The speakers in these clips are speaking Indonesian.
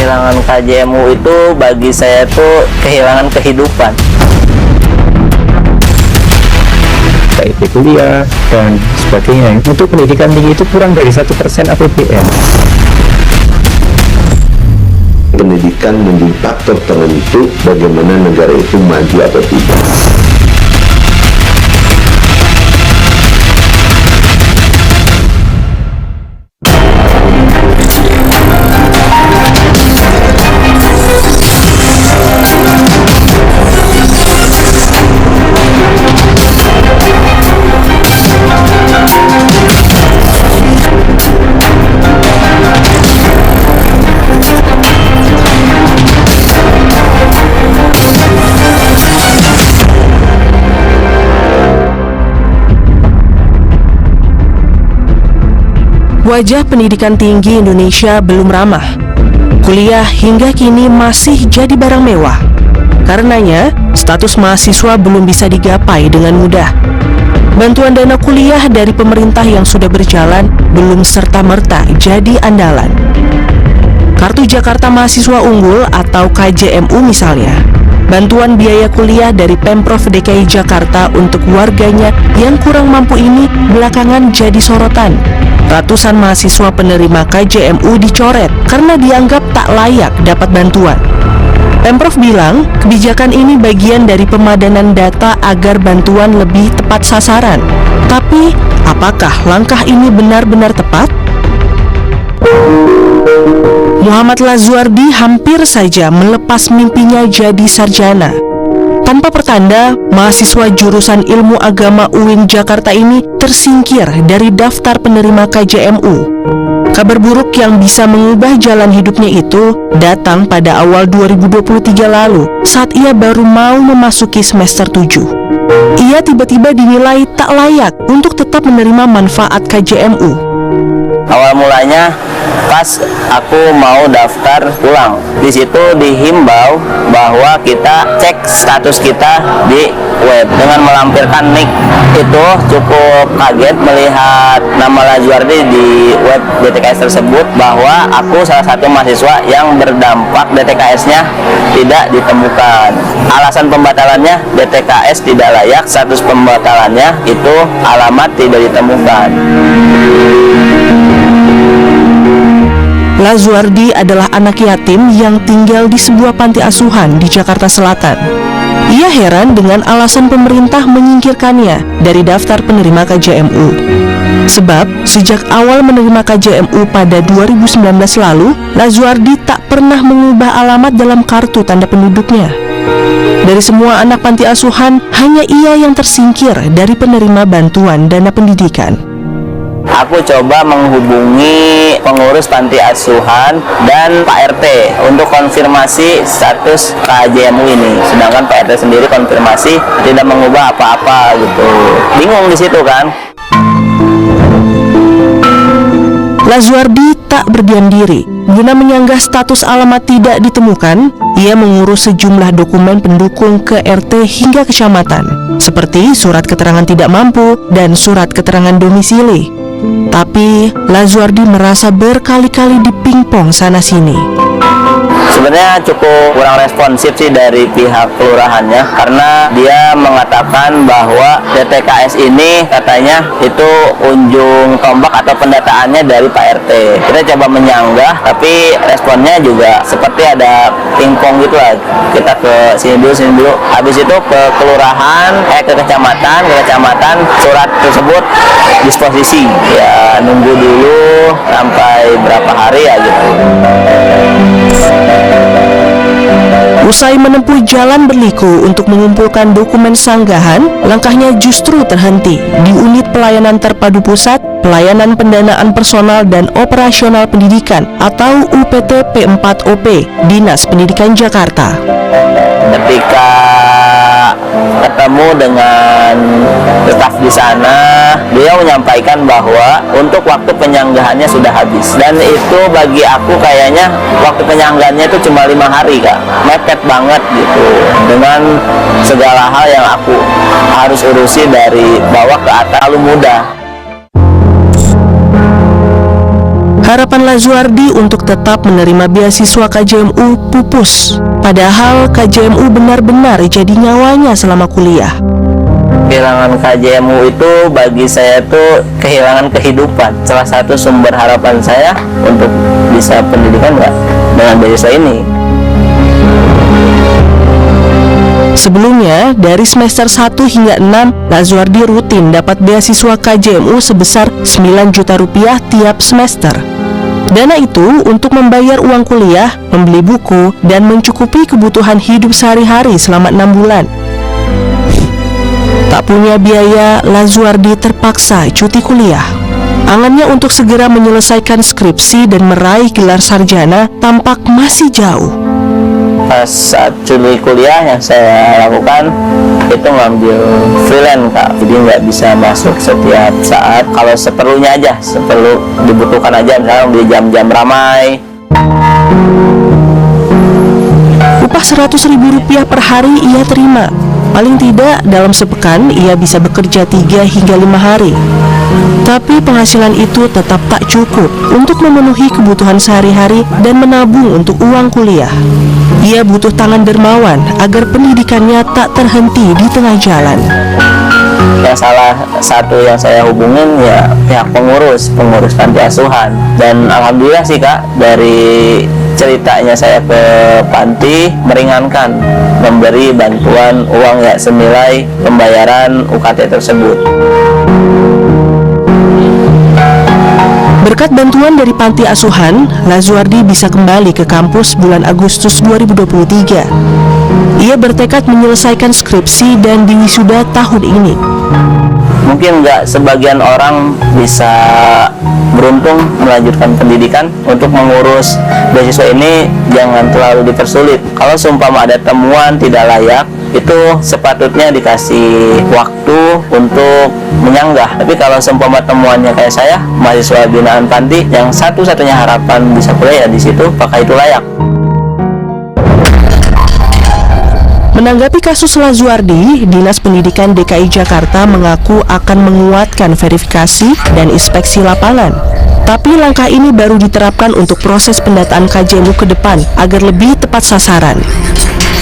kehilangan KJMU itu bagi saya tuh kehilangan kehidupan. KIP kuliah dan sebagainya. Untuk pendidikan tinggi itu kurang dari 1% APBN. Pendidikan menjadi faktor penentu bagaimana negara itu maju atau tidak. Wajah pendidikan tinggi Indonesia belum ramah. Kuliah hingga kini masih jadi barang mewah. Karenanya, status mahasiswa belum bisa digapai dengan mudah. Bantuan dana kuliah dari pemerintah yang sudah berjalan belum serta-merta jadi andalan. Kartu Jakarta Mahasiswa Unggul atau KJMU misalnya, bantuan biaya kuliah dari Pemprov DKI Jakarta untuk warganya yang kurang mampu ini belakangan jadi sorotan. Ratusan mahasiswa penerima KJMU dicoret karena dianggap tak layak dapat bantuan. Pemprov bilang kebijakan ini bagian dari pemadanan data agar bantuan lebih tepat sasaran. Tapi, apakah langkah ini benar-benar tepat? Muhammad Lazuardi hampir saja melepas mimpinya jadi sarjana. Tanpa pertanda, mahasiswa jurusan Ilmu Agama UIN Jakarta ini tersingkir dari daftar penerima KJMU. Kabar buruk yang bisa mengubah jalan hidupnya itu datang pada awal 2023 lalu saat ia baru mau memasuki semester 7. Ia tiba-tiba dinilai tak layak untuk tetap menerima manfaat KJMU. Awal mulanya pas aku mau daftar ulang, di situ dihimbau bahwa kita cek status kita di web dengan melampirkan nick. Itu cukup kaget melihat nama Lazuardi di web DTKS tersebut, bahwa aku salah satu mahasiswa yang berdampak DTKS-nya tidak ditemukan. Alasan pembatalannya DTKS tidak layak, status pembatalannya itu alamat tidak ditemukan. Lazuardi adalah anak yatim yang tinggal di sebuah panti asuhan di Jakarta Selatan. Ia heran dengan alasan pemerintah menyingkirkannya dari daftar penerima KJMU. Sebab, sejak awal menerima KJMU pada 2019 lalu, Lazuardi tak pernah mengubah alamat dalam kartu tanda penduduknya. Dari semua anak panti asuhan, hanya ia yang tersingkir dari penerima bantuan dana pendidikan. Aku coba menghubungi pengurus panti asuhan dan Pak RT untuk konfirmasi status KJMU ini. Sedangkan Pak RT sendiri konfirmasi tidak mengubah apa-apa gitu. Bingung di situ kan. Lazuardi tak berdiam diri. Guna menyanggah status alamat tidak ditemukan, ia mengurus sejumlah dokumen pendukung ke RT hingga kecamatan, seperti surat keterangan tidak mampu dan surat keterangan domisili. Tapi Lazuardi merasa berkali-kali dipingpong sana-sini. Sebenarnya cukup kurang responsif sih dari pihak kelurahannya, karena dia mengatakan bahwa DTKS ini katanya itu ujung tombak atau pendataannya dari Pak RT. Kita coba menyanggah, tapi responnya juga seperti ada pingpong gitu lah. Kita ke sini dulu, habis itu ke kelurahan, ke kecamatan, surat tersebut disposisi. Ya nunggu dulu sampai berapa hari ya gitu. Usai menempuh jalan berliku untuk mengumpulkan dokumen sanggahan, langkahnya justru terhenti di Unit Pelayanan Terpadu Pusat, Pelayanan Pendanaan Personal dan Operasional Pendidikan atau UPT P4OP, Dinas Pendidikan Jakarta. Ketika ketemu dengan staf di sana, beliau menyampaikan bahwa untuk waktu penyanggahannya sudah habis, dan itu bagi aku kayaknya waktu penyanggahannya itu cuma 5 hari Kak, mepet banget gitu dengan segala hal yang aku harus urusi dari bawah ke atas, terlalu mudah. Harapan Lazuardi untuk tetap menerima beasiswa KJMU pupus. Padahal KJMU benar-benar jadi nyawanya selama kuliah. Kehilangan KJMU itu bagi saya tuh kehilangan kehidupan. Salah satu sumber harapan saya untuk bisa pendidikan dengan beasiswa ini. Sebelumnya, dari semester 1 hingga 6, Lazuardi rutin dapat beasiswa KJMU sebesar 9 juta rupiah tiap semester. Dana itu untuk membayar uang kuliah, membeli buku, dan mencukupi kebutuhan hidup sehari-hari selama 6 bulan. Tak punya biaya, Lazuardi terpaksa cuti kuliah. Angannya untuk segera menyelesaikan skripsi dan meraih gelar sarjana tampak masih jauh. Pas saat cuti kuliah yang saya lakukan itu ngambil freelance Kak, jadi nggak bisa masuk setiap saat. Kalau seperlunya aja, seperlu dibutuhkan aja, misalnya di jam-jam ramai. Upah Rp100.000 per hari ia terima. Paling tidak dalam sepekan ia bisa bekerja 3 hingga 5 hari. Tapi penghasilan itu tetap tak cukup untuk memenuhi kebutuhan sehari-hari dan menabung untuk uang kuliah. Ia butuh tangan dermawan agar pendidikannya tak terhenti di tengah jalan. Yang salah satu yang saya hubungin ya pihak pengurus panti asuhan. Dan alhamdulillah sih Kak, dari ceritanya saya ke panti meringankan, memberi bantuan uang ya senilai pembayaran UKT tersebut. Berkat bantuan dari panti asuhan, Lazuardi bisa kembali ke kampus bulan Agustus 2023. Ia bertekad menyelesaikan skripsi dan diwisuda tahun ini. Mungkin nggak sebagian orang bisa beruntung melanjutkan pendidikan. Untuk mengurus beasiswa ini jangan terlalu dipersulit. Kalau seumpama ada temuan tidak layak, itu sepatutnya dikasih waktu untuk menyanggah. Tapi kalau seumpama temuannya kayak saya, mahasiswa binaan panti, yang satu-satunya harapan bisa kuliah ya di situ, apakah itu layak? Menanggapi kasus Lazuardi, Dinas Pendidikan DKI Jakarta mengaku akan menguatkan verifikasi dan inspeksi lapangan. Tapi langkah ini baru diterapkan untuk proses pendataan KJMU ke depan agar lebih tepat sasaran.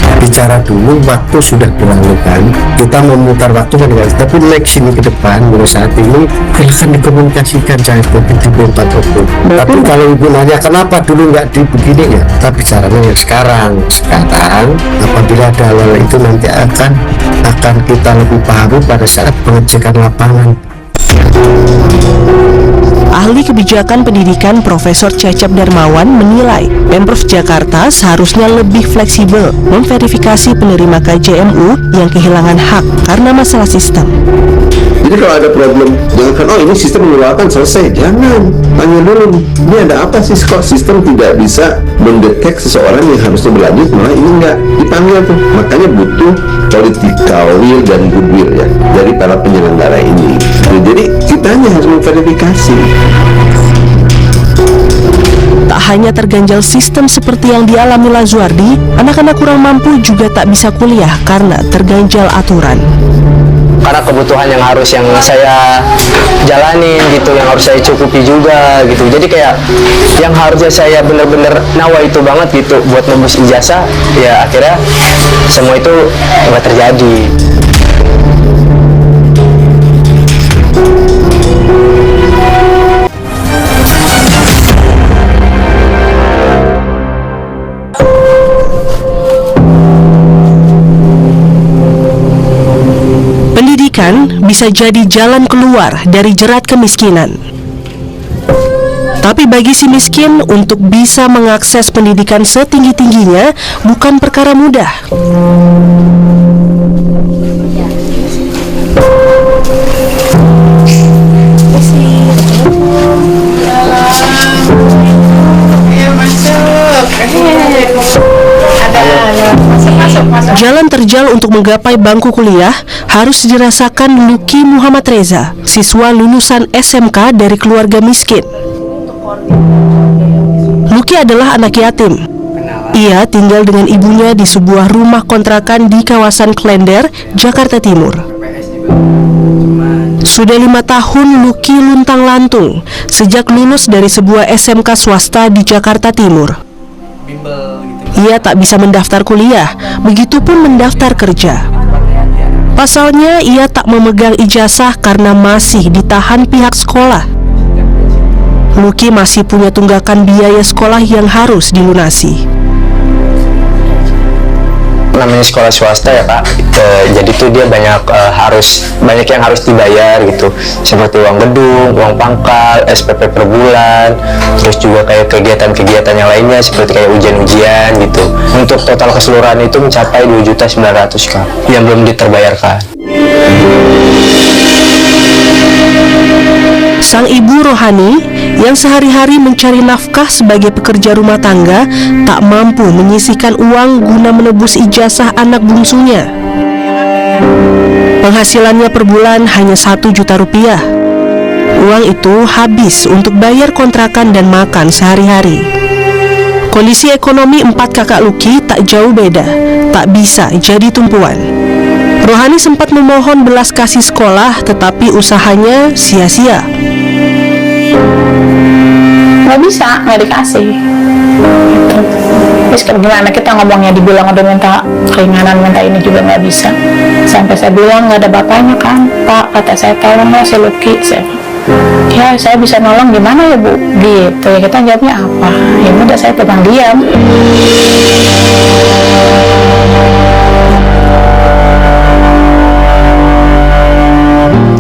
Bicara dulu, waktu sudah berlalu kan, kita memutar waktu kan, tapi next ini ke depan menurut saat ini silahkan dikomunikasikan jangan di B4 hukum. Tapi kalau ibu nanya kenapa dulu nggak begini ya, kita bicaranya yang sekarang apabila ada hal itu nanti akan kita lebih pahami pada saat pengecekan lapangan. Ahli Kebijakan Pendidikan Profesor Cecep Darmawan menilai Pemprov Jakarta seharusnya lebih fleksibel memverifikasi penerima KJMU yang kehilangan hak karena masalah sistem. Jadi kalau ada problem, jangan ini sistem mengeluarkan selesai. Jangan, tanya dulu, ini ada apa sih kok sistem tidak bisa mendetek seseorang yang harusnya berlanjut, malah ini enggak dipanggil tuh. Makanya butuh political will dan goodwill ya dari para penyelenggara ini. Jadi kitanya harus memverifikasi. Tak hanya terganjal sistem seperti yang dialami Lazuardi, anak-anak kurang mampu juga tak bisa kuliah karena terganjal aturan. Karena kebutuhan yang saya jalanin gitu, yang harus saya cukupi juga gitu. Jadi kayak yang harusnya saya bener-bener nawa itu banget gitu buat nembus ijazah, ya akhirnya semua itu nggak terjadi. Pendidikan bisa jadi jalan keluar dari jerat kemiskinan. Tapi bagi si miskin untuk bisa mengakses pendidikan setinggi-tingginya bukan perkara mudah. Jalan terjal untuk menggapai bangku kuliah harus dirasakan Luki Muhammad Reza, siswa lulusan SMK dari keluarga miskin. Luki adalah anak yatim. Ia tinggal dengan ibunya di sebuah rumah kontrakan di kawasan Klender, Jakarta Timur. Sudah 5 tahun Lucky luntang-lantung sejak lulus dari sebuah SMK swasta di Jakarta Timur. Ia tak bisa mendaftar kuliah, begitupun mendaftar kerja. Pasalnya, ia tak memegang ijazah karena masih ditahan pihak sekolah. Lucky masih punya tunggakan biaya sekolah yang harus dilunasi. Namanya sekolah swasta ya Kak, jadi tuh dia banyak yang harus dibayar gitu, seperti uang gedung, uang pangkal, SPP per bulan, terus juga kayak kegiatan-kegiatan yang lainnya seperti kayak ujian-ujian gitu. Untuk total keseluruhan itu mencapai 2.900.000 Kak, yang belum diterbayarkan. Sang ibu Rohani yang sehari-hari mencari nafkah sebagai pekerja rumah tangga tak mampu menyisihkan uang guna menebus ijazah anak bungsunya. Penghasilannya per bulan hanya 1 juta rupiah. Uang itu habis untuk bayar kontrakan dan makan sehari-hari. Kondisi ekonomi 4 kakak Lucky tak jauh beda, tak bisa jadi tumpuan. Rohani sempat memohon belas kasih sekolah, tetapi usahanya sia-sia. Nggak bisa, nggak dikasih gitu. Terus gimana kita ngomongnya, dibilang udah minta keringanan, minta ini juga nggak bisa. Sampai saya bilang nggak ada bapaknya kan Pak, kata saya tolong lah si Lucky. Ya saya bisa nolong gimana ya Bu, gitu ya. Kita jawabnya apa, ya udah saya pegang diam.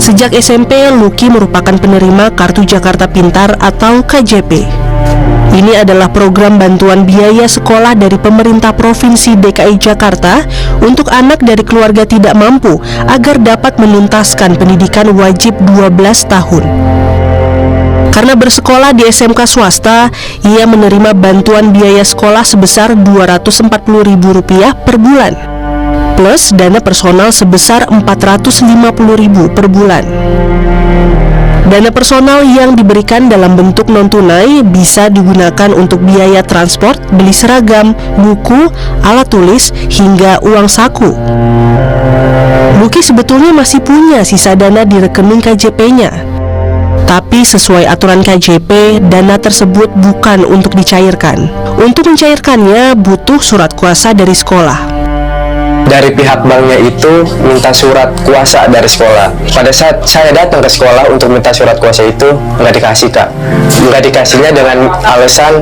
Sejak SMP, Lucky merupakan penerima Kartu Jakarta Pintar atau KJP. Ini adalah program bantuan biaya sekolah dari pemerintah Provinsi DKI Jakarta untuk anak dari keluarga tidak mampu agar dapat menuntaskan pendidikan wajib 12 tahun. Karena bersekolah di SMK swasta, ia menerima bantuan biaya sekolah sebesar Rp240.000 per bulan, plus dana personal sebesar Rp450.000 per bulan. Dana personal yang diberikan dalam bentuk non-tunai bisa digunakan untuk biaya transport, beli seragam, buku, alat tulis, hingga uang saku. Lucky sebetulnya masih punya sisa dana di rekening KJP-nya. Tapi sesuai aturan KJP, dana tersebut bukan untuk dicairkan. Untuk mencairkannya butuh surat kuasa dari sekolah. Dari pihak banknya itu minta surat kuasa dari sekolah. Pada saat saya datang ke sekolah untuk minta surat kuasa itu nggak dikasih Kak. Nggak dikasihnya dengan alasan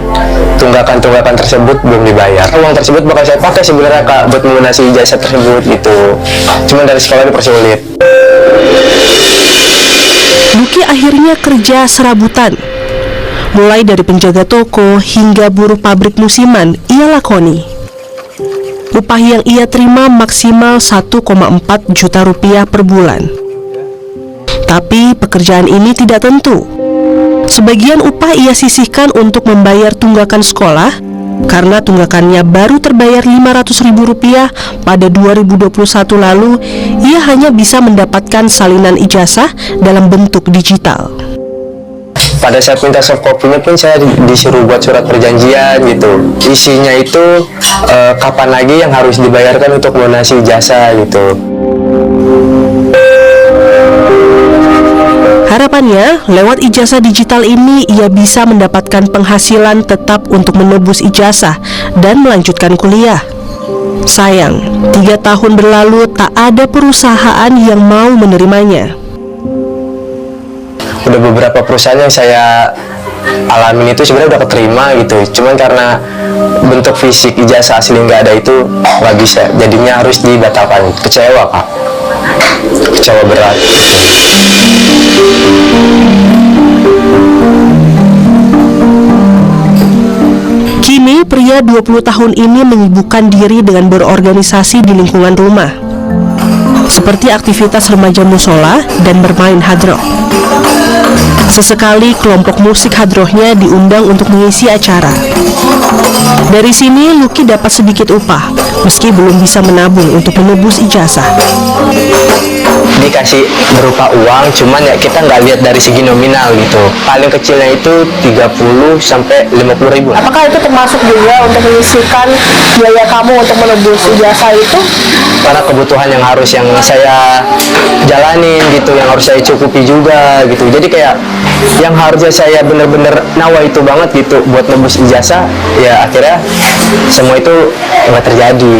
tunggakan-tunggakan tersebut belum dibayar. Uang tersebut bakal saya pakai sebenarnya Kak buat melunasi ijazah tersebut gitu. Cuman dari sekolah dipersulit. Lucky akhirnya kerja serabutan. Mulai dari penjaga toko hingga buruh pabrik musiman ia lakoni. Upah yang ia terima maksimal 1,4 juta rupiah per bulan. Tapi pekerjaan ini tidak tentu. Sebagian upah ia sisihkan untuk membayar tunggakan sekolah, karena tunggakannya baru terbayar Rp500.000 pada 2021 lalu. Ia hanya bisa mendapatkan salinan ijazah dalam bentuk digital. Pada saat minta soft copy-nya pun saya disuruh buat surat perjanjian gitu. Isinya itu kapan lagi yang harus dibayarkan untuk melunasi ijazah gitu. Harapannya, lewat ijazah digital ini ia bisa mendapatkan penghasilan tetap untuk menebus ijazah dan melanjutkan kuliah. Sayang, 3 tahun berlalu tak ada perusahaan yang mau menerimanya. Udah beberapa perusahaan yang saya alamin itu sebenarnya udah keterima gitu, cuman karena bentuk fisik ijazah asli nggak ada itu nggak bisa, jadinya harus dibatalkan. Kecewa Kak, kecewa berat. Kini pria 20 tahun ini menyibukkan diri dengan berorganisasi di lingkungan rumah, seperti aktivitas remaja musola dan bermain hadroh. Sesekali kelompok musik hadrohnya diundang untuk mengisi acara. Dari sini Lucky dapat sedikit upah, meski belum bisa menabung untuk menebus ijazah. dikasih berupa uang, cuman ya kita nggak lihat dari segi nominal gitu. Paling kecilnya itu 30 sampai 50 ribu. Apakah itu termasuk juga untuk menyisihkan biaya kamu untuk menebus ijazah itu? Karena kebutuhan yang saya jalanin gitu, yang harus saya cukupi juga gitu. Jadi kayak yang harusnya saya bener-bener nawa itu banget gitu buat nebus ijazah, ya akhirnya semua itu nggak terjadi.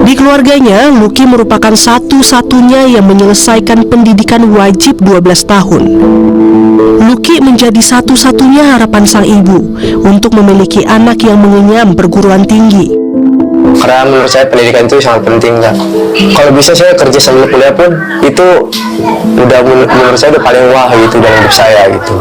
Di keluarganya, Lucky merupakan satu-satunya yang menyelesaikan pendidikan wajib 12 tahun. Lucky menjadi satu-satunya harapan sang ibu untuk memiliki anak yang mengenyam perguruan tinggi. Karena menurut saya pendidikan itu sangat penting, Kak. Kalau bisa saya kerja sambil kuliah pun itu udah menurut saya udah paling wah gitu dalam hidup saya gitu.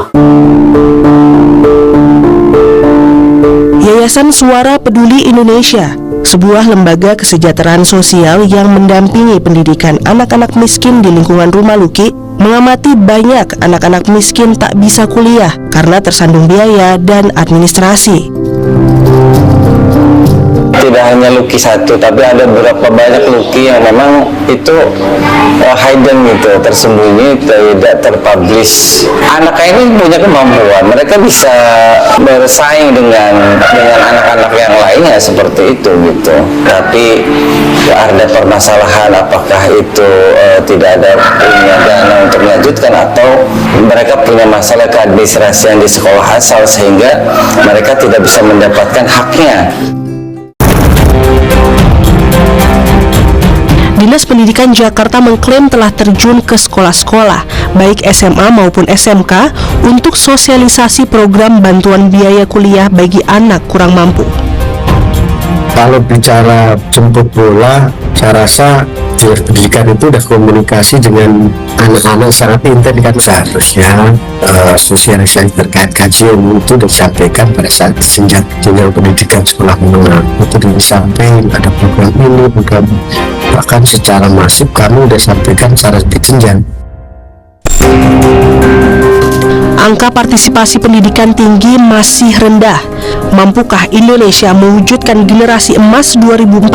Yayasan Suara Peduli Indonesia, sebuah lembaga kesejahteraan sosial yang mendampingi pendidikan anak-anak miskin di lingkungan rumah Lucky, mengamati banyak anak-anak miskin tak bisa kuliah karena tersandung biaya dan administrasi. Tidak hanya Lucky satu, tapi ada beberapa banyak Lucky yang memang itu hidden gitu, tersembunyi, tidak terpublish. Anak ini punya kemampuan, mereka bisa bersaing dengan anak-anak yang lainnya seperti itu gitu. Tapi ada permasalahan, apakah itu tidak ada punya dana untuk melanjutkan, atau mereka punya masalah keadministrasian di sekolah asal sehingga mereka tidak bisa mendapatkan haknya. Dinas Pendidikan Jakarta mengklaim telah terjun ke sekolah-sekolah, baik SMA maupun SMK, untuk sosialisasi program bantuan biaya kuliah bagi anak kurang mampu. Kalau bicara jemput bola, saya rasa Dinas Pendidikan itu udah komunikasi dengan anak-anak secara pintar, kan seharusnya sosialisasi terkait kajian itu disampaikan pada saat senjata jenjang pendidikan sekolah menengah itu disampaikan ada program ini, program bahkan secara masif kami udah sampaikan secara berjenjang. Angka partisipasi pendidikan tinggi masih rendah. Mampukah Indonesia mewujudkan generasi emas 2045?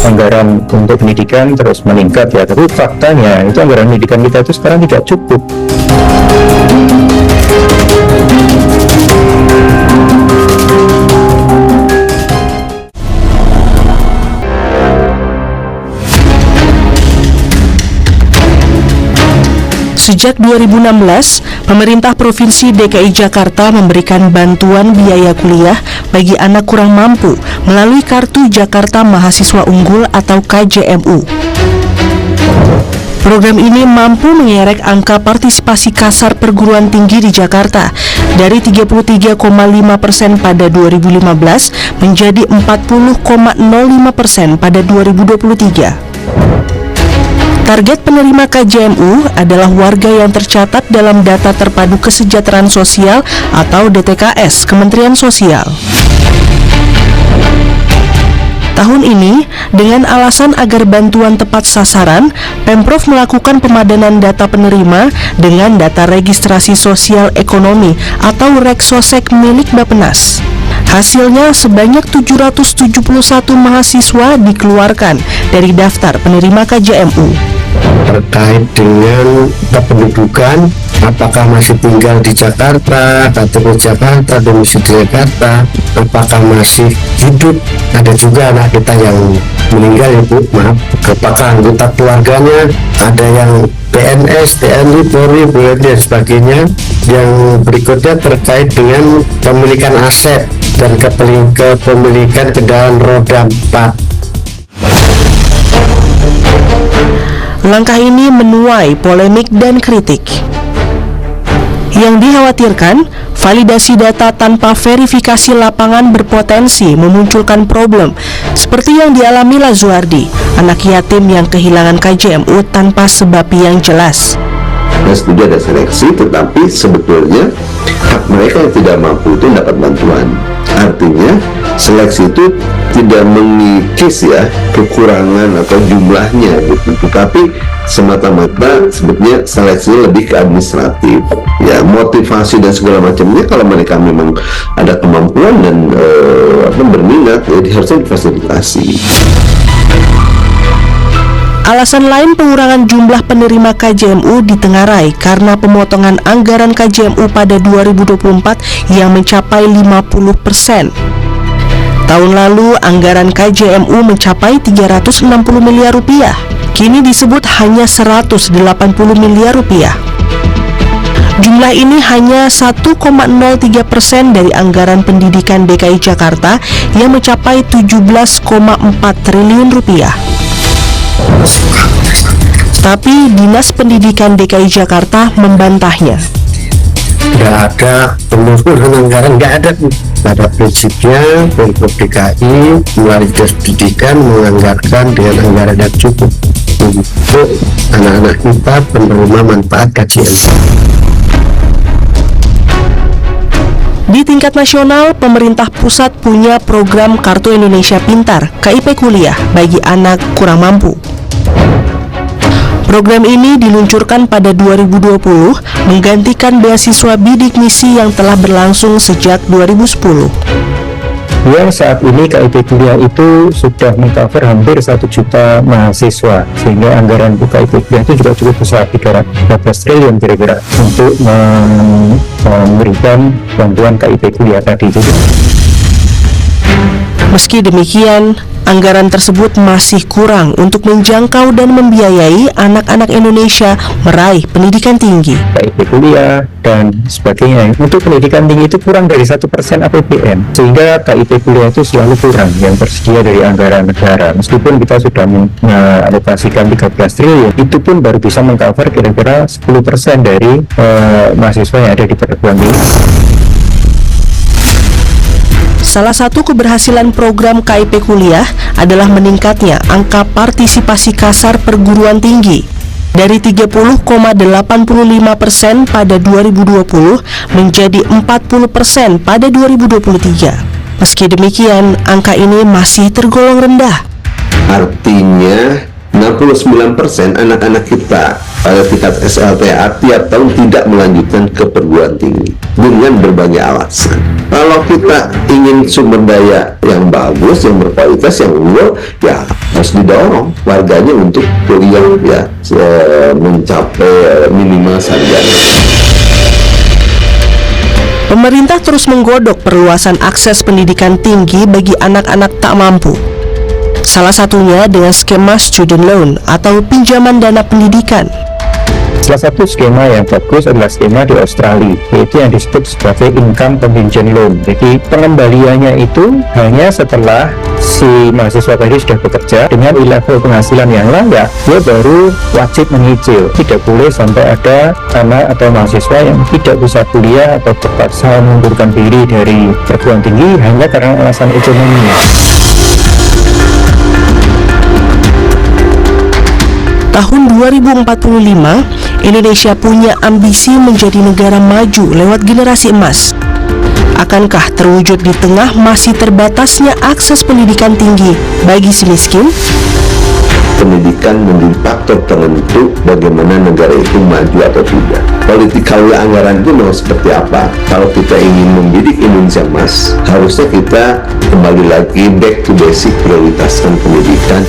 Anggaran untuk pendidikan terus meningkat ya, tapi faktanya itu anggaran pendidikan kita itu sekarang tidak cukup. Sejak 2016, pemerintah Provinsi DKI Jakarta memberikan bantuan biaya kuliah bagi anak kurang mampu melalui Kartu Jakarta Mahasiswa Unggul atau KJMU. Program ini mampu mengerek angka partisipasi kasar perguruan tinggi di Jakarta dari 33,5% pada 2015 menjadi 40,05% pada 2023. Target penerima KJMU adalah warga yang tercatat dalam Data Terpadu Kesejahteraan Sosial atau DTKS Kementerian Sosial. Tahun ini, dengan alasan agar bantuan tepat sasaran, Pemprov melakukan pemadanan data penerima dengan data registrasi sosial ekonomi atau Reksosek milik Bappenas. Hasilnya sebanyak 771 mahasiswa dikeluarkan dari daftar penerima KJMU. Terkait dengan kependudukan, apakah masih tinggal di Jakarta, KTP Jakarta, domisili Jakarta, apakah masih hidup, ada juga anak kita yang meninggal ya Bu, maaf, apakah anggota keluarganya ada yang PNS, TNI, Polri, BNI dan sebagainya. Yang berikutnya terkait dengan pemilikan aset dan kepemilikan kendaraan roda 4. Langkah ini menuai polemik dan kritik. Yang dikhawatirkan, validasi data tanpa verifikasi lapangan berpotensi memunculkan problem seperti yang dialami Lazuardi, anak yatim yang kehilangan KJMU tanpa sebab yang jelas. Saya setuju ada seleksi, tetapi sebetulnya hak mereka yang tidak mampu itu dapat bantuan. Artinya seleksi itu tidak mengikis ya kekurangan atau jumlahnya gitu, tetapi semata-mata sebetulnya seleksinya lebih ke administratif ya, motivasi dan segala macamnya. Kalau mereka memang ada kemampuan dan berminat, jadi harusnya difasilitasi. Alasan lain pengurangan jumlah penerima KJMU ditengarai karena pemotongan anggaran KJMU pada 2024 yang mencapai 50%. Tahun lalu anggaran KJMU mencapai 360 miliar rupiah. Kini disebut hanya 180 miliar rupiah. Jumlah ini hanya 1,03% dari anggaran pendidikan DKI Jakarta yang mencapai 17,4 triliun rupiah. Tapi Dinas Pendidikan DKI Jakarta membantahnya. Nggak ada penurunan anggaran, nggak ada. Pada prinsipnya Pemprov DKI melalui Dinas Pendidikan menganggarkan dengan anggaran yang cukup untuk anak-anak kita penerima manfaat KJMU. Di tingkat nasional, pemerintah pusat punya program Kartu Indonesia Pintar (KIP Kuliah) bagi anak kurang mampu. Program ini diluncurkan pada 2020 menggantikan beasiswa bidik misi yang telah berlangsung sejak 2010. Yang saat ini KIP Kuliah itu sudah mengcover hampir 1 juta mahasiswa, sehingga anggaran KIP Kuliah itu juga cukup besar, 312 triliun kira-kira untuk memberikan bantuan KIP Kuliah tadi itu. Meski demikian, anggaran tersebut masih kurang untuk menjangkau dan membiayai anak-anak Indonesia meraih pendidikan tinggi. KIP Kuliah dan sebagainya. Untuk pendidikan tinggi itu kurang dari 1% APBN, sehingga KIP Kuliah itu selalu kurang yang tersedia dari anggaran negara. Meskipun kita sudah mengalokasikan 13 triliun, itu pun baru bisa mengcover kira-kira 10% dari mahasiswa yang ada di perguruan tinggi. Salah satu keberhasilan program KIP Kuliah adalah meningkatnya angka partisipasi kasar perguruan tinggi dari 30,85% pada 2020 menjadi 40% pada 2023. Meski demikian, angka ini masih tergolong rendah. Artinya 69% anak-anak kita pada tingkat SLTA tiap tahun tidak melanjutkan ke perguruan tinggi dengan berbagai alasan. Kalau kita ingin sumber daya yang bagus, yang berkualitas, yang unggul, ya harus didorong warganya untuk kuliah ya mencapai minimal sarjana. Pemerintah terus menggodok perluasan akses pendidikan tinggi bagi anak-anak tak mampu. Salah satunya dengan skema student loan atau pinjaman dana pendidikan. Salah satu skema yang bagus adalah skema di Australia, yaitu yang disebut sebagai income contingent loan. Jadi pengembaliannya itu hanya setelah si mahasiswa tadi sudah bekerja dengan level penghasilan yang layak, dia baru wajib menyicil. Tidak boleh sampai ada anak atau mahasiswa yang tidak bisa kuliah atau terpaksa mengundurkan diri dari perguruan tinggi hanya karena alasan ekonomi. Tahun 2045, Indonesia punya ambisi menjadi negara maju lewat generasi emas. Akankah terwujud di tengah masih terbatasnya akses pendidikan tinggi bagi si miskin? Pendidikan menjadi faktor penentu bagaimana negara itu maju atau tidak. Politikal anggaran itu mau seperti apa? Kalau kita ingin mendidik Indonesia emas, harusnya kita kembali lagi back to basic, prioritaskan pendidikan.